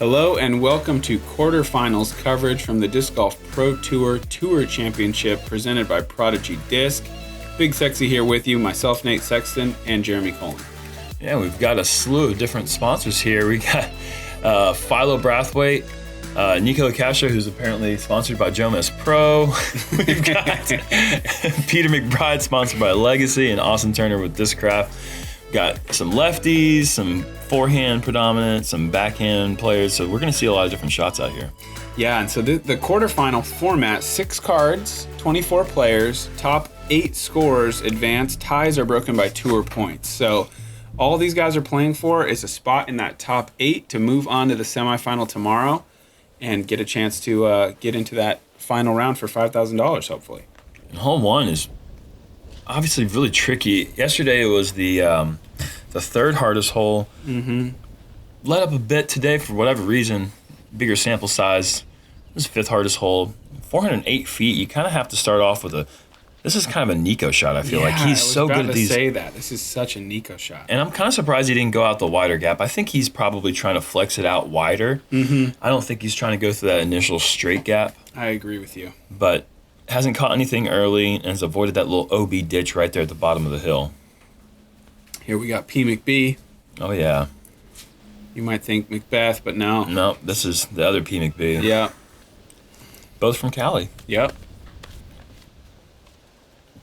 Hello and welcome to quarterfinals coverage from the Disc Golf Pro Tour Tour Championship presented by Prodigy Disc. BigSexy here with you, myself, Nate Sexton, and Jeremy Koling. Yeah, we've got a slew of different sponsors here. We got Philo Brathwaite, Nikko Locastro, who's apparently sponsored by JomezPro. We've got Peter McBride, sponsored by Legacy, and Austin Turner with Discraft. Got some lefties, some forehand predominant, some backhand players. So we're going to see a lot of different shots out here. Yeah, and so the quarterfinal format, 6 cards, 24 players, top 8 scorers advance. Ties are broken by tour points. So all these guys are playing for is a spot in that top 8 to move on to the semifinal tomorrow and get a chance to get into that final round for $5,000, hopefully. And hole 1 is obviously really tricky. Yesterday it was the third hardest hole. Mm-hmm. Let up a bit today for whatever reason. Bigger sample size. This is 5th hardest hole. 408 feet. You kind of have to start off with this is kind of a Nikko shot, I feel like. He's so good at these. I was about to say that. This is such a Nikko shot. And I'm kind of surprised he didn't go out the wider gap. I think he's probably trying to flex it out wider. Mm-hmm. I don't think he's trying to go through that initial straight gap. I agree with you. But hasn't caught anything early and has avoided that little OB ditch right there at the bottom of the hill. Here we got P. McBee. Oh, yeah. You might think Macbeth, but no. No, this is the other P. McBee. Yeah. Both from Cali. Yep.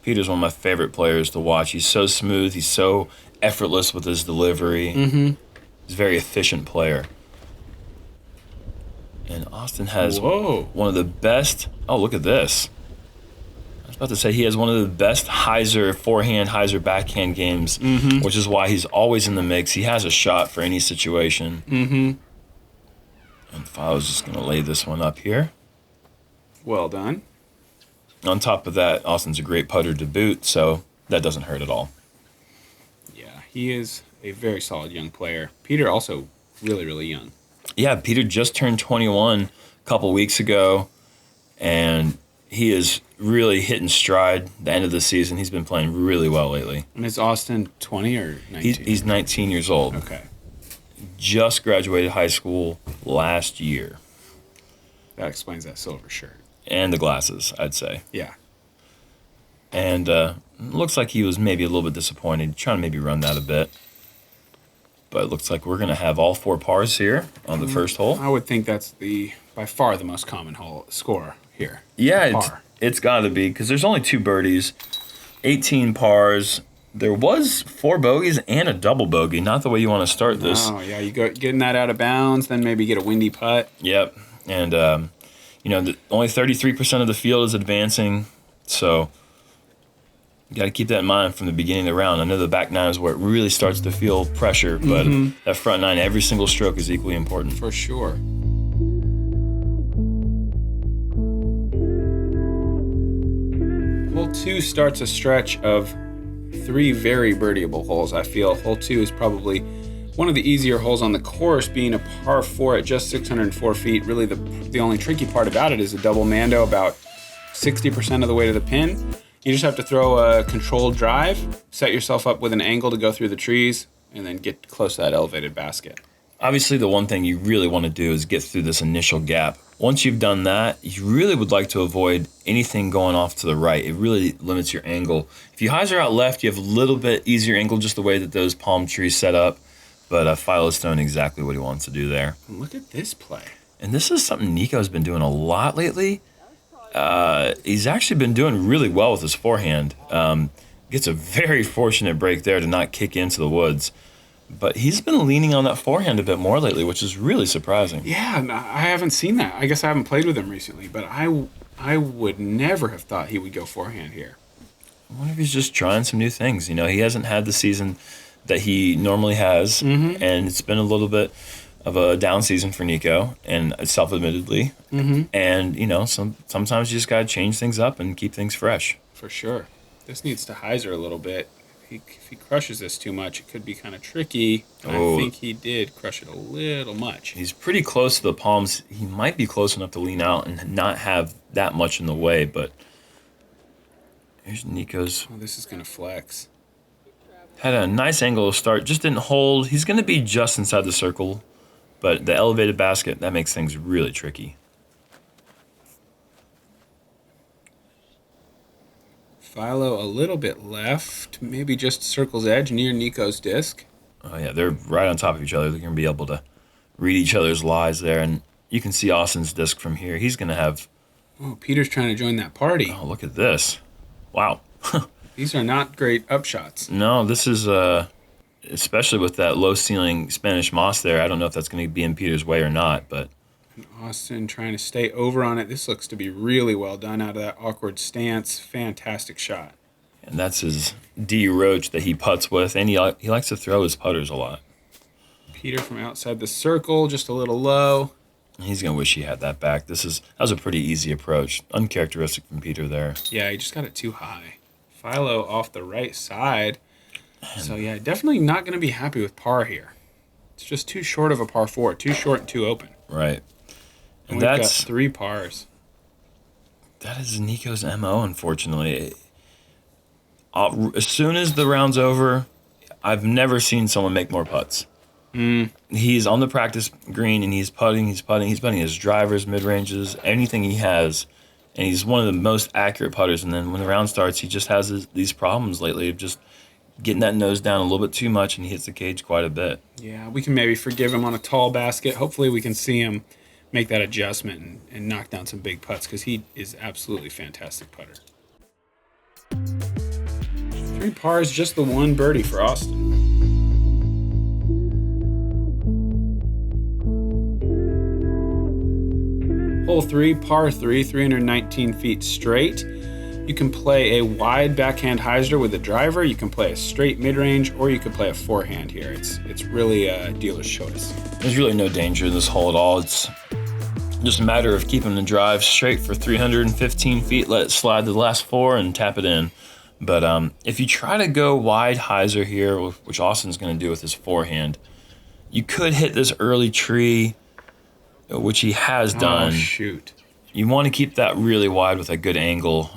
Peter's one of my favorite players to watch. He's so smooth. He's so effortless with his delivery. Mm-hmm. He's a very efficient player. And Austin has one of the best. Oh, look at this. I was about to say he has one of the best hyzer forehand, hyzer backhand games, which is why he's always in the mix. He has a shot for any situation. Mm-hmm. And Philo's just going to lay this one up here. Well done. On top of that, Austin's a great putter to boot, so that doesn't hurt at all. Yeah, he is a very solid young player. Peter also really, really young. Yeah, Peter just turned 21 a couple weeks ago, and he is really hitting stride the end of the season. He's been playing really well lately. And is Austin 20 or 19? He's 19 years old. Okay. Just graduated high school last year. That explains that silver shirt. And the glasses, I'd say. Yeah. And looks like he was maybe a little bit disappointed, trying to maybe run that a bit. But it looks like we're going to have all 4 pars here on the first hole. I would think that's by far the most common hole score here. Yeah, it's got to be, because there's only 2 birdies, 18 pars. There was 4 bogeys and a double bogey. Not the way you want to start this. Oh, yeah, you go getting that out of bounds, then maybe get a windy putt. Yep, and only 33% of the field is advancing, so you got to keep that in mind from the beginning of the round. I know the back 9 is where it really starts to feel pressure, but that front 9, every single stroke is equally important. For sure. Hole 2 starts a stretch of 3 very birdieable holes, I feel. Hole 2 is probably one of the easier holes on the course, being a par 4 at just 604 feet. Really, the only tricky part about it is a double mando about 60% of the way to the pin. You just have to throw a controlled drive, set yourself up with an angle to go through the trees, and then get close to that elevated basket. Obviously, the one thing you really want to do is get through this initial gap. Once you've done that, you really would like to avoid anything going off to the right. It really limits your angle. If you hyzer out left, you have a little bit easier angle just the way that those palm trees set up. But Philo's doing exactly what he wants to do there. Look at this play. And this is something Nikko's been doing a lot lately. He's actually been doing really well with his forehand. Gets a very fortunate break there to not kick into the woods. But he's been leaning on that forehand a bit more lately, which is really surprising. Yeah, I haven't seen that. I guess I haven't played with him recently, but I would never have thought he would go forehand here. I wonder if he's just trying some new things. He hasn't had the season that he normally has, and it's been a little bit of a down season for Nikko, and self-admittedly. And, sometimes you just got to change things up and keep things fresh. For sure. This needs to hyzer a little bit. If he crushes this too much, it could be kind of tricky. And I think he did crush it a little much. He's pretty close to the palms. He might be close enough to lean out and not have that much in the way, but here's Nikko's. Oh, this is going to flex. Had a nice angle to start, just didn't hold. He's going to be just inside the circle But the elevated basket, that makes things really tricky. Philo a little bit left, maybe just circle's edge near Nikko's disc. Oh, yeah, they're right on top of each other. They're going to be able to read each other's lies there. And you can see Austin's disc from here. He's going to have... Oh, Peter's trying to join that party. Oh, look at this. Wow. These are not great upshots. No, this is... especially with that low ceiling Spanish moss there. I don't know if that's going to be in Peter's way or not, but... And Austin trying to stay over on it. This looks to be really well done out of that awkward stance. Fantastic shot. And that's his D roach that he putts with, and he likes to throw his putters a lot. Peter from outside the circle, just a little low. He's going to wish he had that back. That was a pretty easy approach. Uncharacteristic from Peter there. Yeah, he just got it too high. Philo off the right side. So, yeah, definitely not going to be happy with par here. It's just too short of a par 4. Too short and too open. Right. And we've got 3 pars. That is Nikko's MO, unfortunately. As soon as the round's over, I've never seen someone make more putts. He's on the practice green, and he's putting his drivers, mid-ranges, anything he has, and he's one of the most accurate putters. And then when the round starts, he just has these problems lately of just getting that nose down a little bit too much, and he hits the cage quite a bit. Yeah, we can maybe forgive him on a tall basket. Hopefully we can see him make that adjustment and knock down some big putts, because he is absolutely fantastic putter. 3 pars, just the 1 birdie for Austin. Hole 3, par 3, 319 feet straight. You can play a wide backhand hyzer with a driver. You can play a straight mid-range, or you can play a forehand here. It's really a dealer's choice. There's really no danger in this hole at all. It's just a matter of keeping the drive straight for 315 feet, let it slide to the last 4, and tap it in. But if you try to go wide hyzer here, which Austin's going to do with his forehand, you could hit this early tree, which he has done. Oh, shoot. You want to keep that really wide with a good angle.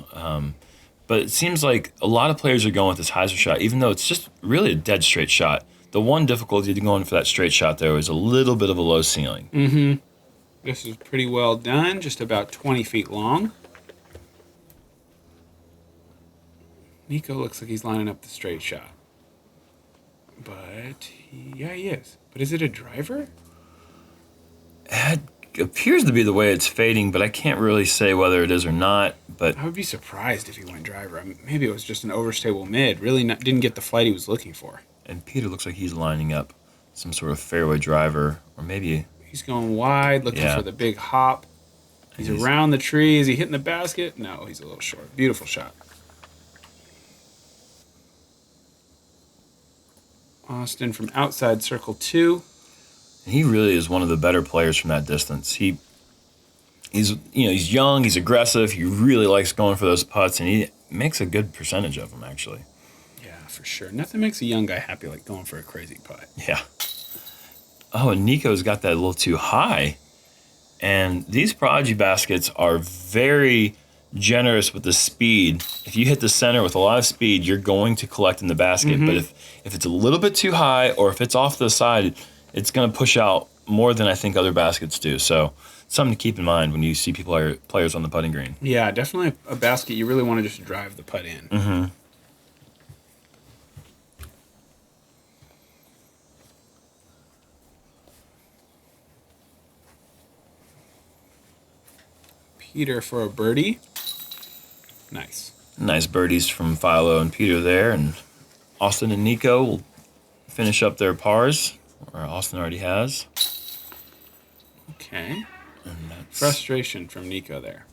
But it seems like a lot of players are going with this hyzer shot, even though it's just really a dead straight shot. The one difficulty to going for that straight shot, though, is a little bit of a low ceiling. Mm-hmm. This is pretty well done, just about 20 feet long. Nikko looks like he's lining up the straight shot. But, he is. But is it a driver? It appears to be the way it's fading, but I can't really say whether it is or not. But I would be surprised if he went driver. I mean, maybe it was just an overstable mid. Really didn't get the flight he was looking for. And Peter looks like he's lining up some sort of fairway driver, or maybe... He's going wide, looking for the big hop. He's around the tree. Is he hitting the basket? No, he's a little short. Beautiful shot. Austin from outside circle 2. He really is one of the better players from that distance. He's young, he's aggressive, he really likes going for those putts, and he makes a good percentage of them, actually. Yeah, for sure. Nothing makes a young guy happy like going for a crazy putt. Yeah. Oh, and Nikko's got that a little too high. And these Prodigy baskets are very generous with the speed. If you hit the center with a lot of speed, you're going to collect in the basket. Mm-hmm. But if it's a little bit too high, or if it's off to the side, it's going to push out more than I think other baskets do. So something to keep in mind when you see players on the putting green. Yeah, definitely a basket you really want to just drive the putt in. Mm-hmm. Peter for a birdie. Nice. Nice birdies from Philo and Peter there. And Austin and Nikko will finish up their pars, or Austin already has. Okay. Frustration from Nikko there.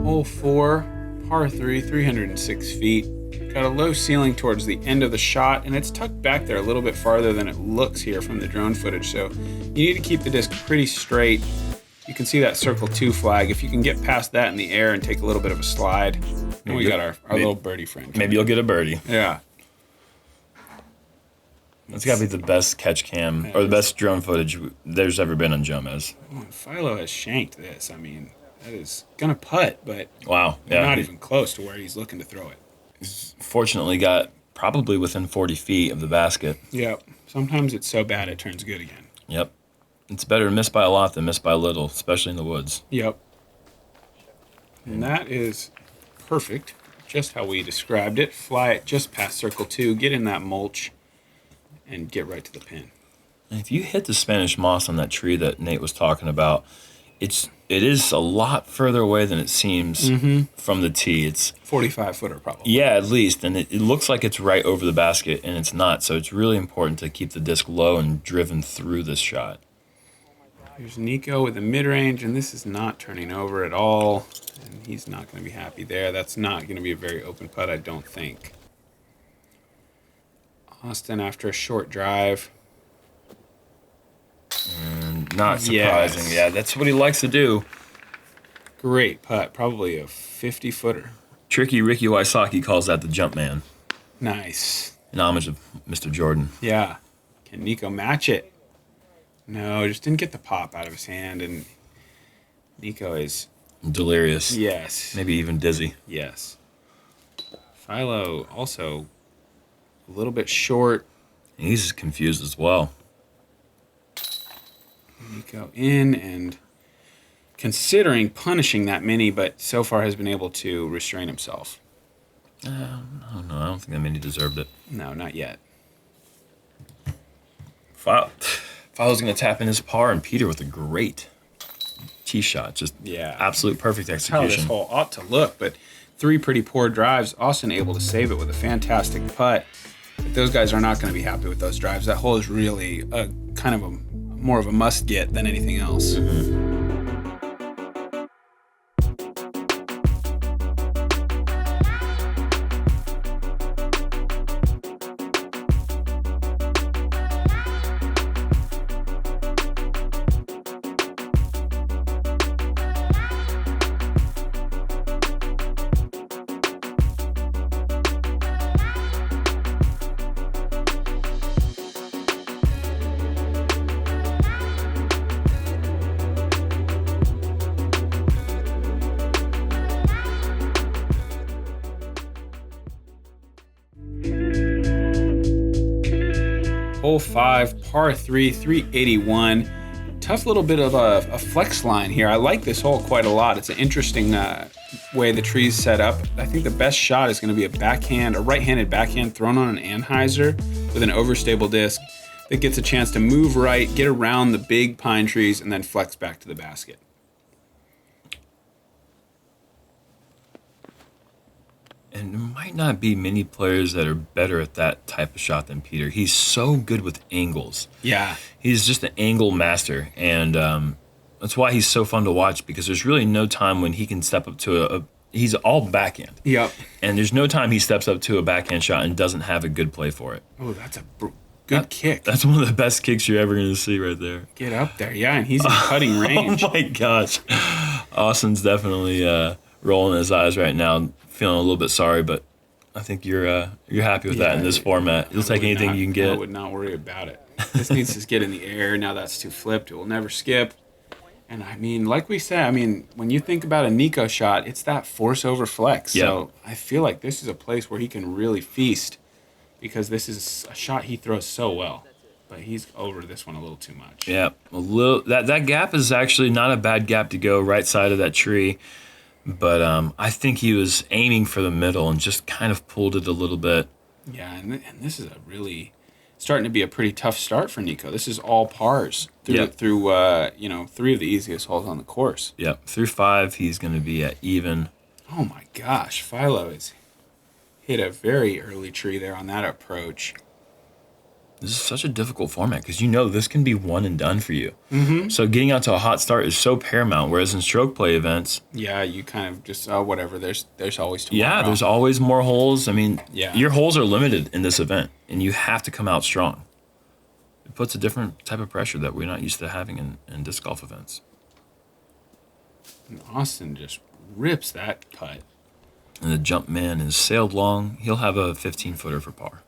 Hole 4, par 3, 306 feet. Got a low ceiling towards the end of the shot, and it's tucked back there a little bit farther than it looks here from the drone footage, so you need to keep the disc pretty straight. You can see that circle 2 flag. If you can get past that in the air and take a little bit of a slide, then we got our little birdie friend. Maybe you'll get a birdie. Yeah. That's got to be the best catch cam, or the best drone footage there's ever been on Jomez. Philo has shanked this. I mean, That is going to putt, but Wow. Yeah. not even close to where he's looking to throw it. Fortunately got probably within 40 feet of the basket. Yep. Sometimes it's so bad it turns good again. Yep. It's better to miss by a lot than miss by a little, especially in the woods. Yep. And that is perfect. Just how we described it. Fly it just past circle 2, get in that mulch, and get right to the pin. And if you hit the Spanish moss on that tree that Nate was talking about, it is a lot further away than it seems from the tee. It's 45-footer probably. Yeah, at least. And it looks like it's right over the basket, and it's not. So it's really important to keep the disc low and driven through this shot. Here's Nikko with the mid-range, and this is not turning over at all. And he's not going to be happy there. That's not going to be a very open putt, I don't think. Austin after a short drive. And not surprising. Yes. Yeah, that's what he likes to do. Great putt. Probably a 50-footer. Tricky Ricky Wysocki calls that the jump man. Nice. In homage of Mr. Jordan. Yeah. Can Nikko match it? No, just didn't get the pop out of his hand, and Nikko is... delirious. Yes. Maybe even dizzy. Yes. Philo also a little bit short. He's confused as well. Nikko in and considering punishing that mini, but so far has been able to restrain himself. I don't know. I don't think that many deserved it. No, not yet. Philo's going to tap in his par, and Peter with a great tee shot. Just absolute perfect That's how execution. this hole ought to look, but 3 pretty poor drives. Austin able to save it with a fantastic putt. But those guys are not going to be happy with those drives. That hole is really a kind of a more of a must get than anything else. Hole 5, par 3, 381. Tough little bit of a flex line here. I like this hole quite a lot. It's an interesting way the tree's set up. I think the best shot is going to be a right-handed backhand thrown on an anhyzer with an overstable disc that gets a chance to move right, get around the big pine trees, and then flex back to the basket. And there might not be many players that are better at that type of shot than Peter. He's so good with angles. Yeah. He's just an angle master. And that's why he's so fun to watch, because there's really no time when he can step up to he's all backhand. Yep. And there's no time he steps up to a backhand shot and doesn't have a good play for it. Oh, that's a good kick. That's one of the best kicks you're ever going to see right there. Get up there. Yeah, and he's in cutting range. Oh, my gosh. Austin's definitely rolling his eyes right now, feeling a little bit sorry, but I think you're happy with that in this format. You'll take anything you can get. I would not worry about it. This needs to get in the air. Now that's too flipped. It will never skip. And I mean, like we said, when you think about a Nikko shot, it's that force over flex. Yep. So I feel like this is a place where he can really feast, because this is a shot he throws so well. But he's over this one a little too much. Yeah, that gap is actually not a bad gap to go right side of that tree. But I think he was aiming for the middle and just kind of pulled it a little bit. Yeah, and this is starting to be a pretty tough start for Nikko. This is all pars through 3 of the easiest holes on the course. Yep, through 5, he's going to be at even. Oh my gosh, Philo has hit a very early tree there on that approach. This is such a difficult format because this can be one and done for you. Mm-hmm. So getting out to a hot start is so paramount, whereas in stroke play events... Yeah, you kind of just, whatever, there's always tomorrow. Yeah, there's always more holes. Yeah. Your holes are limited in this event, and you have to come out strong. It puts a different type of pressure that we're not used to having in disc golf events. And Austin just rips that putt. And the jump man is sailed long. He'll have a 15-footer for par.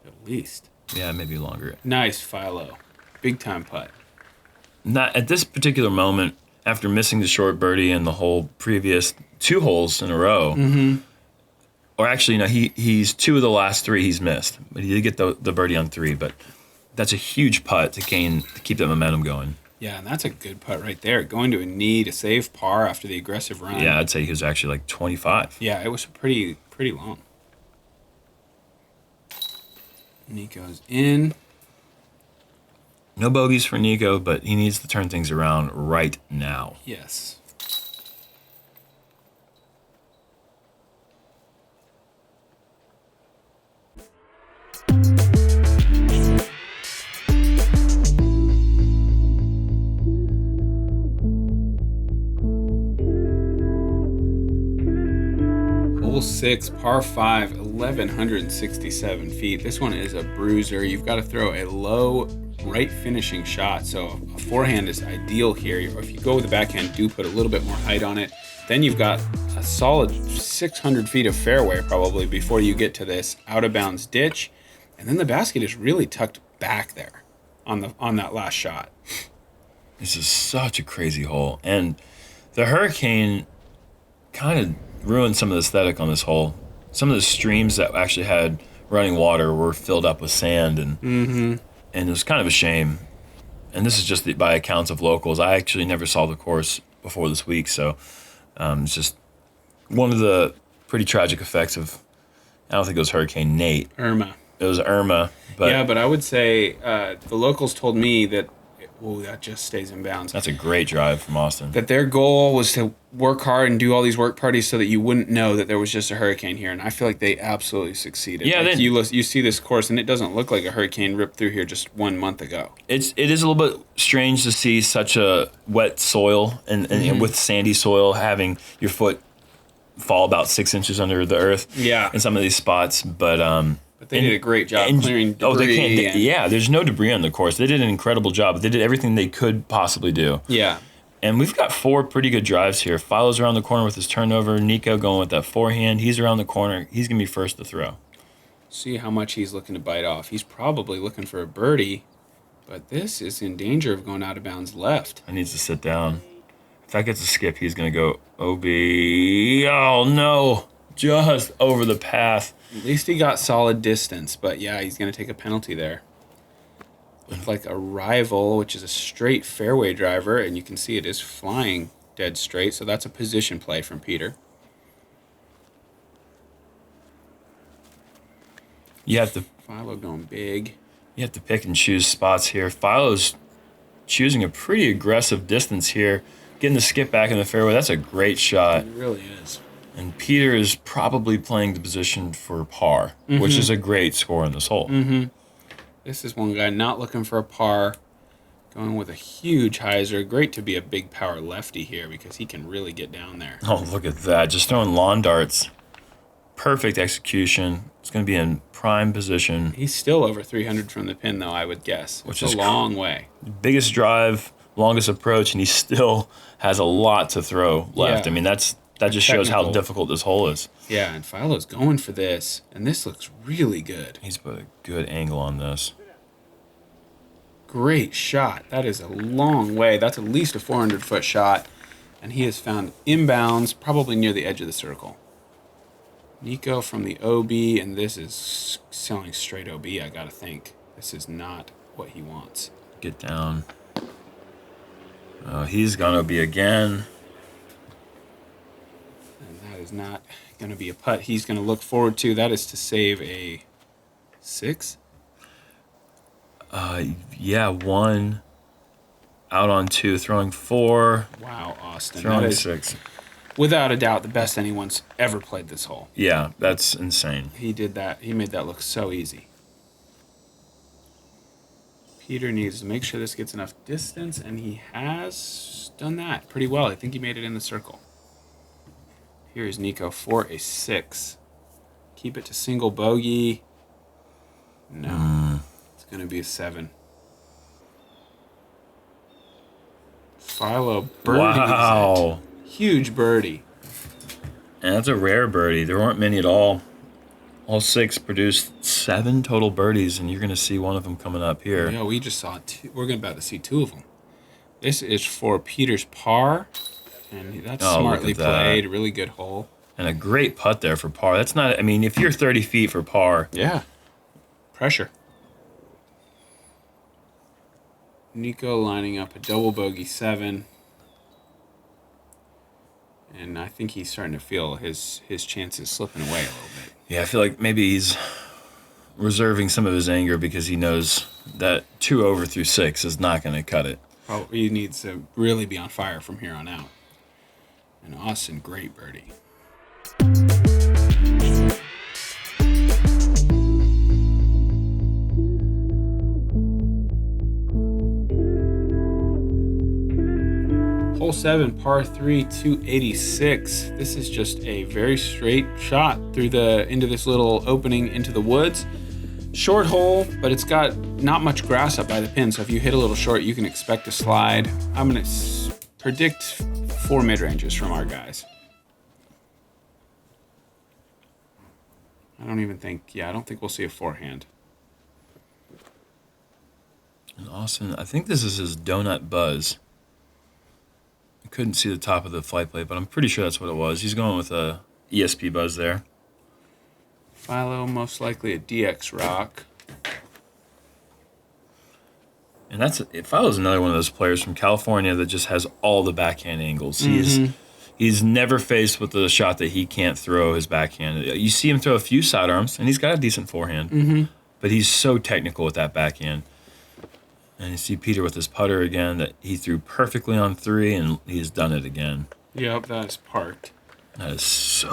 At least. Yeah, maybe longer. Nice, Philo. Big time putt. Not at this particular moment, after missing the short birdie in the whole previous 2 holes in a row. Mm-hmm. Or actually, no, he's 2 of the last 3 he's missed. But he did get the birdie on 3, but that's a huge putt to keep that momentum going. Yeah, and that's a good putt right there. Going to a knee to save par after the aggressive run. Yeah, I'd say he was actually like 25. Yeah, it was pretty long. Nico's in. No bogeys for Nikko, but he needs to turn things around right now. Yes. Hole 6, par 5, 1,167 feet. This one is a bruiser. You've got to throw a low right finishing shot. So a forehand is ideal here. If you go with the backhand, do put a little bit more height on it. Then you've got a solid 600 feet of fairway probably before you get to this out of bounds ditch. And then the basket is really tucked back there on that last shot. This is such a crazy hole. And the hurricane kind of ruined some of the aesthetic on this hole. Some of the streams that actually had running water were filled up with sand, and it was kind of a shame. And this is just by accounts of locals. I actually never saw the course before this week, so it's just one of the pretty tragic effects of, I don't think it was Hurricane Nate. Irma. It was Irma. But yeah, but I would say the locals told me that, that just stays in bounds. That's a great drive from Austin. That their goal was to work hard and do all these work parties so that you wouldn't know that there was just a hurricane here, and I feel like they absolutely succeeded. Yeah, like you see this course, and it doesn't look like a hurricane ripped through here just 1 month ago. It is a little bit strange to see such a wet soil and with sandy soil having your foot fall about 6 inches under the earth. Yeah. In some of these spots, but they did a great job clearing debris. Oh, they can't. Yeah, there's no debris on the course. They did an incredible job. They did everything they could possibly do. Yeah. And we've got 4 pretty good drives here. Philo's around the corner with his turnover. Nikko going with that forehand. He's around the corner. He's going to be first to throw. See how much he's looking to bite off. He's probably looking for a birdie, but this is in danger of going out of bounds left. He needs to sit down. If that gets a skip, he's going to go OB. Oh, no. Just over the path. At least he got solid distance, but yeah, he's going to take a penalty there. With like a rival, which is a straight fairway driver, and you can see it is flying dead straight, so that's a position play from Peter. You have to Philo going big. You have to pick and choose spots here. Philo's choosing a pretty aggressive distance here, getting the skip back in the fairway. That's a great shot. It really is. And Peter is probably playing the position for par, which is a great score in this hole. This is one guy not looking for a par, going with a huge hyzer. Great to be a big power lefty here because he can really get down there. Oh, look at that. Just throwing lawn darts. Perfect execution. It's going to be in prime position. He's still over 300 from the pin, though, I would guess. Which is a long way. Biggest drive, longest approach, and he still has a lot to throw left. Yeah. I mean, that just shows how difficult this hole is. Yeah, and Philo's going for this, and this looks really good. He's put a good angle on this. Great shot. That is a long way. That's at least a 400-foot shot, and he has found inbounds, probably near the edge of the circle. Nikko from the OB, and this is selling straight OB, I gotta think. This is not what he wants. Get down. He's gonna be again. Is not going to be a putt he's going to look forward to. That is to save a 6. Yeah, 1 out on 2, throwing 4. Wow, Austin. Throwing that is 6. Without a doubt, the best anyone's ever played this hole. Yeah, that's insane. He did that. He made that look so easy. Peter needs to make sure this gets enough distance, and he has done that pretty well. I think he made it in the circle. Here is Nikko for a 6. Keep it to single bogey. No. It's going to be a 7. Philo birdie. Wow. Huge birdie. And that's a rare birdie. There weren't many at all. All 6 produced 7 total birdies, and you're going to see one of them coming up here. Yeah, we just saw 2. We're about to see 2 of them. This is for Peter's par, and that's smartly played. Really good hole. And a great putt there for par. That's not, I mean, if you're 30 feet for par. Yeah. Pressure. Nikko lining up a double bogey 7. And I think he's starting to feel his chances slipping away a little bit. Yeah, I feel like maybe he's reserving some of his anger because he knows that 2 over through 6 is not going to cut it. Oh, he needs to really be on fire from here on out. And Austin, great birdie. Hole 7, par 3, 286. This is just a very straight shot into this little opening into the woods. Short hole, but it's got not much grass up by the pin, so if you hit a little short, you can expect a slide. I'm going to predict 4 mid-ranges from our guys. I don't think we'll see a forehand. And Austin, I think this is his donut buzz. I couldn't see the top of the flight plate, but I'm pretty sure that's what it was. He's going with a ESP buzz there. Philo, most likely a DX rock. And Philo's another one of those players from California that just has all the backhand angles. He's never faced with a shot that he can't throw his backhand. You see him throw a few sidearms, and he's got a decent forehand. But he's so technical with that backhand. And you see Peter with his putter again that he threw perfectly on 3, and he's done it again. Yep, that is parked. That is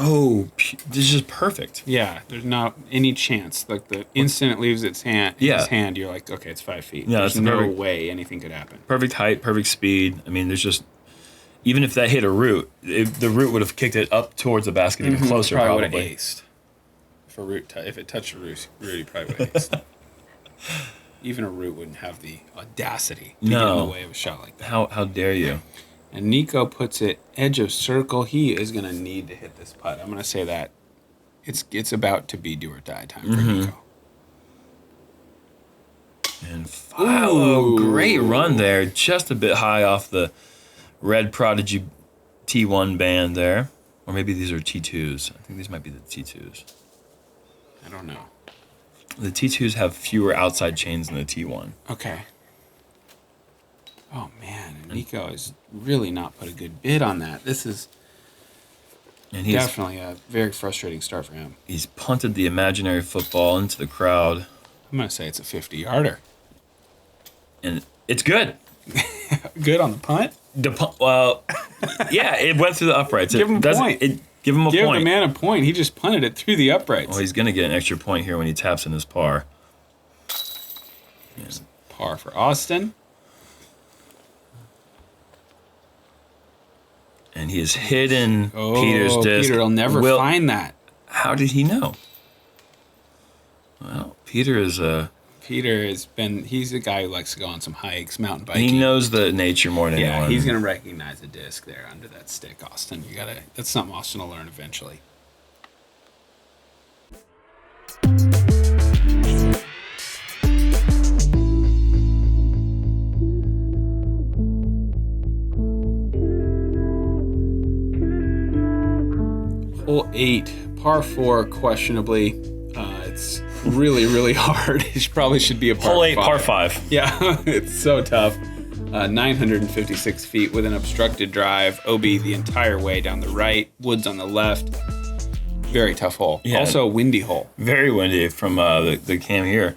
this is just perfect. Yeah, there's not any chance. Like the instant it leaves his hand, you're like, okay, it's 5 feet. Yeah, there's no way anything could happen. Perfect height, perfect speed. I mean, there's just, even if that hit a root, the root would have kicked it up towards the basket even closer. Probably would have aced. If it touched a root, he probably would have aced. Even a root wouldn't have the audacity to get in the way of a shot like that. How dare you? And Nikko puts it edge of circle. He is going to need to hit this putt. I'm going to say that it's about to be do or die time for Nikko. And Philo, great run there. Just a bit high off the red Prodigy T1 band there. Or maybe these are T2s. I think these might be the T2s. I don't know. The T2s have fewer outside chains than the T1. Okay. Oh, man. Nikko has really not put a good bid on that. This is definitely a very frustrating start for him. He's punted the imaginary football into the crowd. I'm going to say it's a 50-yarder. And it's good. Good on the punt? Well, yeah, it went through the uprights. Give him a point. Give him a point. Give the man a point. He just punted it through the uprights. Well, he's going to get an extra point here when he taps in his par. Here's par for Austin. And he has hidden Peter's disc. Peter will never find that. How did he know? Well, Peter has been, he's a guy who likes to go on some hikes, mountain biking. He knows the nature more than anyone. Yeah, he's going to recognize a disc there under that stick, Austin. That's something Austin will learn eventually. Hole 8, par 4, questionably. It's really, really hard. It probably should be a par 5. Hole 8, par 5. Yeah, it's so tough. 956 feet with an obstructed drive. OB the entire way down the right. Woods on the left. Very tough hole. Yeah, also a windy hole. Very windy from the cam here.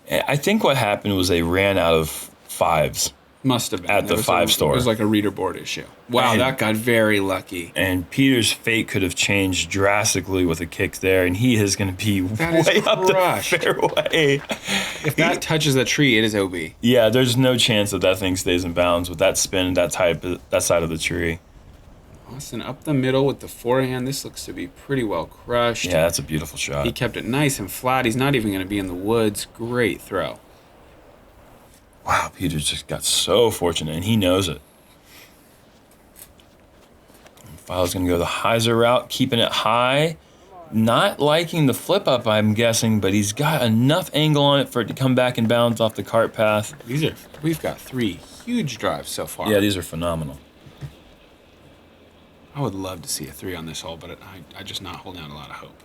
I think what happened was they ran out of 5s. Must have been. At the 5 store. It was like a reader board issue. Wow, that got very lucky. And Peter's fate could have changed drastically with a kick there, and he is going to be way up the fairway. If that touches the tree, it is OB. Yeah, there's no chance that thing stays in bounds with that spin, that side of the tree. Austin up the middle with the forehand. This looks to be pretty well crushed. Yeah, that's a beautiful shot. He kept it nice and flat. He's not even going to be in the woods. Great throw. Wow, Peter just got so fortunate, and he knows it. Philo's going to go the hyzer route, keeping it high. Not liking the flip up, I'm guessing, but he's got enough angle on it for it to come back and bounce off the cart path. We've got 3 huge drives so far. Yeah, these are phenomenal. I would love to see a 3 on this hole, but I just not holding out a lot of hope.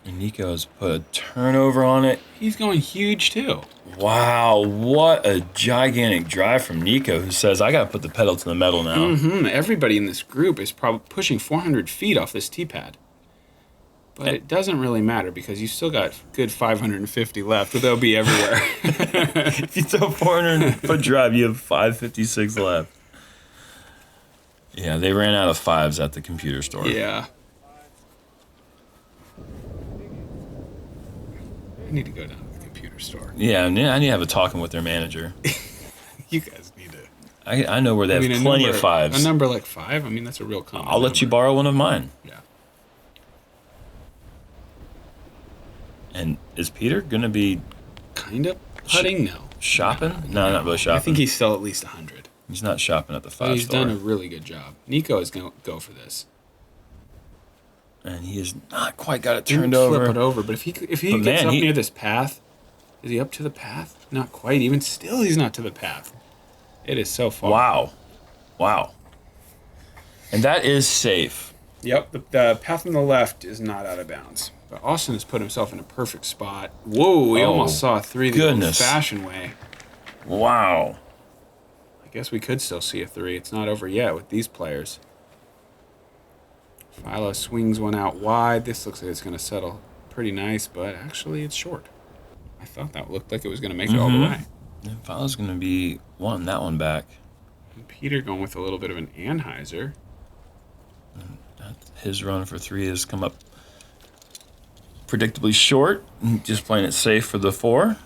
And Nikko's put a turnover on it. He's going huge too. Wow, what a gigantic drive from Nikko, who says, I got to put the pedal to the metal now. Mm-hmm. Everybody in this group is probably pushing 400 feet off this tee pad. But it doesn't really matter because you still got good 550 left, but they'll be everywhere. If you throw 400-foot drive, you have 556 left. Yeah, they ran out of 5s at the computer store. Yeah. I need to go down to the computer store. Yeah, I need to have a talking with their manager. You guys need to. I know where they have plenty of 5s. A number like 5? I mean, that's a real common I'll let you borrow one of mine. Yeah. And is Peter going to be... Kind of putting? No. Shopping? No, not really shopping. I think he's still at least 100. He's not shopping at the 5 store. He's done a really good job. Nikko is going to go for this. And he has not quite got it Didn't turned over. flip it over, but if he gets up near this path, is he up to the path? Not quite. Even still, he's not to the path. It is so far. Wow. And that is safe. Yep, the path on the left is not out of bounds. But Austin has put himself in a perfect spot. Whoa, we almost saw a 3 the old-fashioned way. Wow. I guess we could still see a 3. It's not over yet with these players. Philo swings one out wide. This looks like it's going to settle pretty nice, but actually it's short. I thought that looked like it was going to make it all the way. And Philo's going to be wanting that one back. And Peter going with a little bit of an Anheuser. His run for 3 has come up predictably short. Just playing it safe for the 4.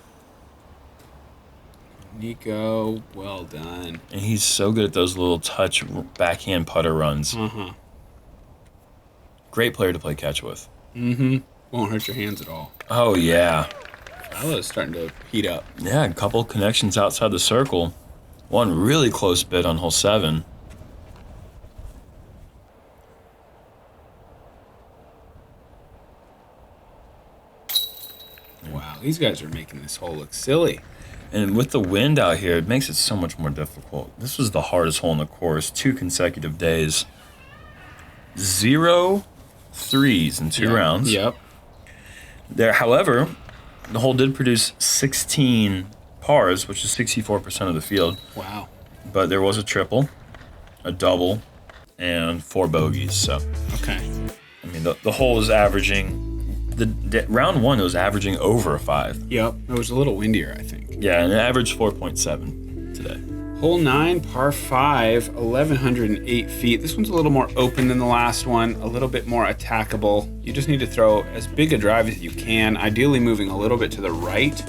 Nikko, well done. And he's so good at those little touch backhand putter runs. Uh-huh. Great player to play catch with. Mm-hmm. Won't hurt your hands at all. Oh, yeah. Philo's starting to heat up. Yeah, a couple connections outside the circle. One really close bit on hole 7. Wow, these guys are making this hole look silly. And with the wind out here, it makes it so much more difficult. This was the hardest hole in the course, 2 consecutive days. 0 3s in 2 rounds. Yep. There, however, the hole did produce 16 pars, which is 64% of the field. Wow. But there was a triple, a double, and 4 bogeys. So, okay. I mean, the hole was averaging... The round 1, it was averaging over a 5. Yep. It was a little windier, I think. Yeah, and it averaged 4.7 today. Hole 9, par 5, 1,108 feet. This one's a little more open than the last one, a little bit more attackable. You just need to throw as big a drive as you can, ideally moving a little bit to the right.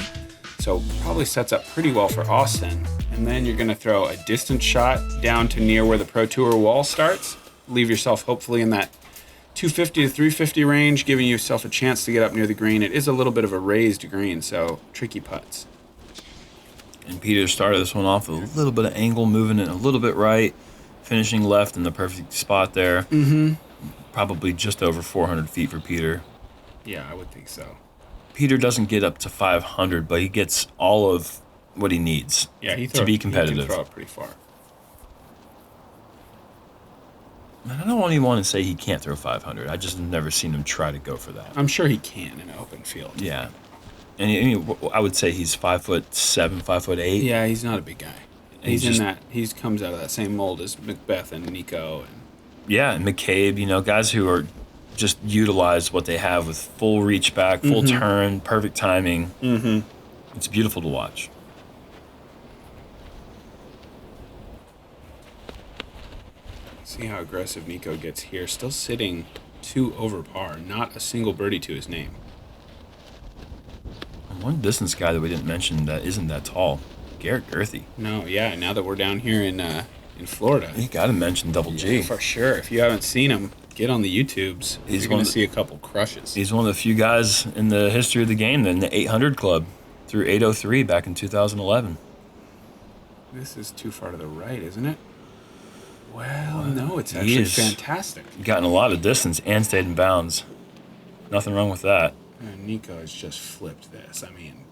So probably sets up pretty well for Austin. And then you're going to throw a distance shot down to near where the Pro Tour wall starts. Leave yourself hopefully in that 250 to 350 range, giving yourself a chance to get up near the green. It is a little bit of a raised green, so tricky putts. And Peter started this one off with a little bit of angle, moving it a little bit right, finishing left in the perfect spot there. Mm-hmm. Probably just over 400 feet for Peter. Yeah, I would think so. Peter doesn't get up to 500, but he gets all of what he needs to be competitive. He can throw it pretty far. I don't even want to say he can't throw 500. I just have never seen him try to go for that. I'm sure he can in an open field. Yeah. And I would say he's 5'7", 5'8". Yeah, he's not a big guy. He comes out of that same mold as Macbeth and Nikko. And McCabe, guys who are just utilize what they have with full reach back, full turn, perfect timing. Mm-hmm. It's beautiful to watch. See how aggressive Nikko gets here. Still sitting 2 over par. Not a single birdie to his name. And one distance guy that we didn't mention that isn't that tall, Garrett Gerthy. No, yeah. Now that we're down here in Florida, you got to mention Double G. Yeah, for sure. If you haven't seen him, get on the YouTubes. You're going to see a couple crushes. He's one of the few guys in the history of the game in the 800 club through 803 back in 2011. This is too far to the right, isn't it? Well, no, it's actually fantastic. Gotten a lot of distance and stayed in bounds. Nothing wrong with that. And Nikko has just flipped this. I mean,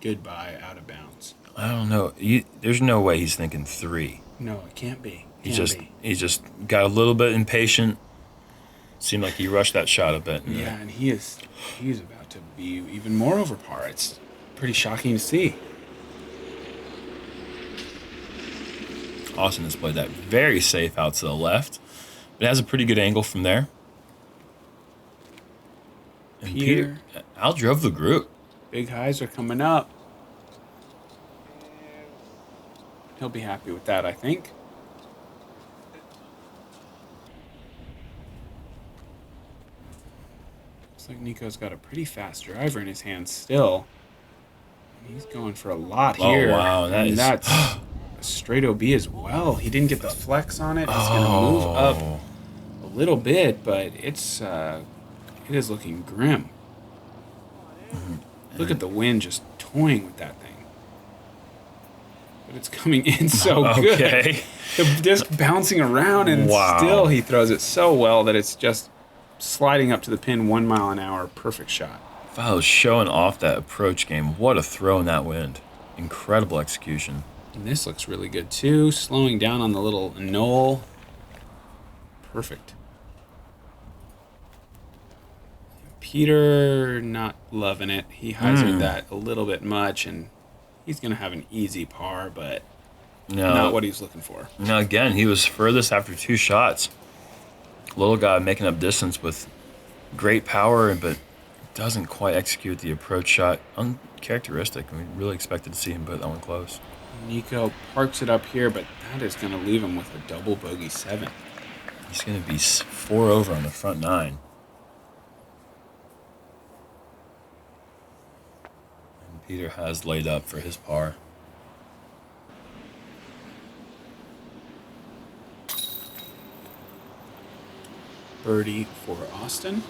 Goodbye, out of bounds. I don't know. There's no way he's thinking 3. No, it can't be. He just got a little bit impatient. Seemed like he rushed that shot a bit. Yeah, and he's about to be even more over par. It's pretty shocking to see. Austin has played that very safe out to the left, but has a pretty good angle from there. And Peter outdrove the group. Big highs are coming up. He'll be happy with that, I think. Looks like Nikko's got a pretty fast driver in his hand still. He's going for a lot here. Oh, wow. That's a straight OB as well. He didn't get the flex on it. It's going to move up a little bit, but it is looking grim. Look at the wind just toying with that thing. But it's coming in so good. The disc bouncing around, and still he throws it so well that it's just sliding up to the pin 1 mile an hour. Perfect shot. Philo's showing off that approach game. What a throw in that wind. Incredible execution. And this looks really good too. Slowing down on the little knoll. Perfect. Peter not loving it. He hazarded that a little bit much, and he's going to have an easy par, but not what he's looking for. Now, again, he was furthest after 2 shots. Little guy making up distance with great power, but doesn't quite execute the approach shot. Uncharacteristic. We really expected to see him put that one close. Nikko parks it up here, but that is going to leave him with a double bogey 7. He's going to be 4 over on the front 9. And Peter has laid up for his par. Birdie for Austin.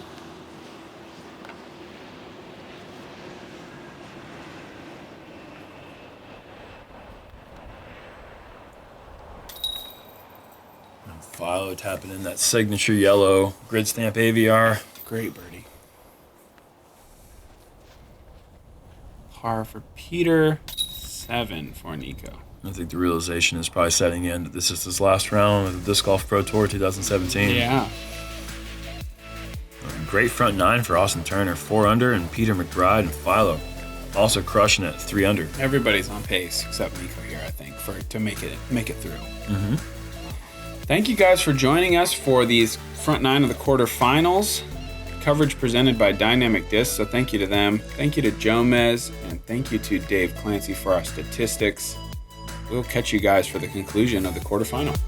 And Philo tapping in that signature yellow grid stamp AVR. Great birdie. Par for Peter, 7 for Nikko. I think the realization is probably setting in that this is his last round of the Disc Golf Pro Tour 2017. Yeah. Great front 9 for Austin Turner, 4 under, and Peter McBride and Philo also crushing it, 3 under. Everybody's on pace except Nikko here, I think, to make it through. Thank you guys for joining us for these front 9 of the quarterfinals. Coverage presented by Dynamic Disc, so thank you to them. Thank you to Jomez, and thank you to Dave Clancy for our statistics. We'll catch you guys for the conclusion of the quarterfinal.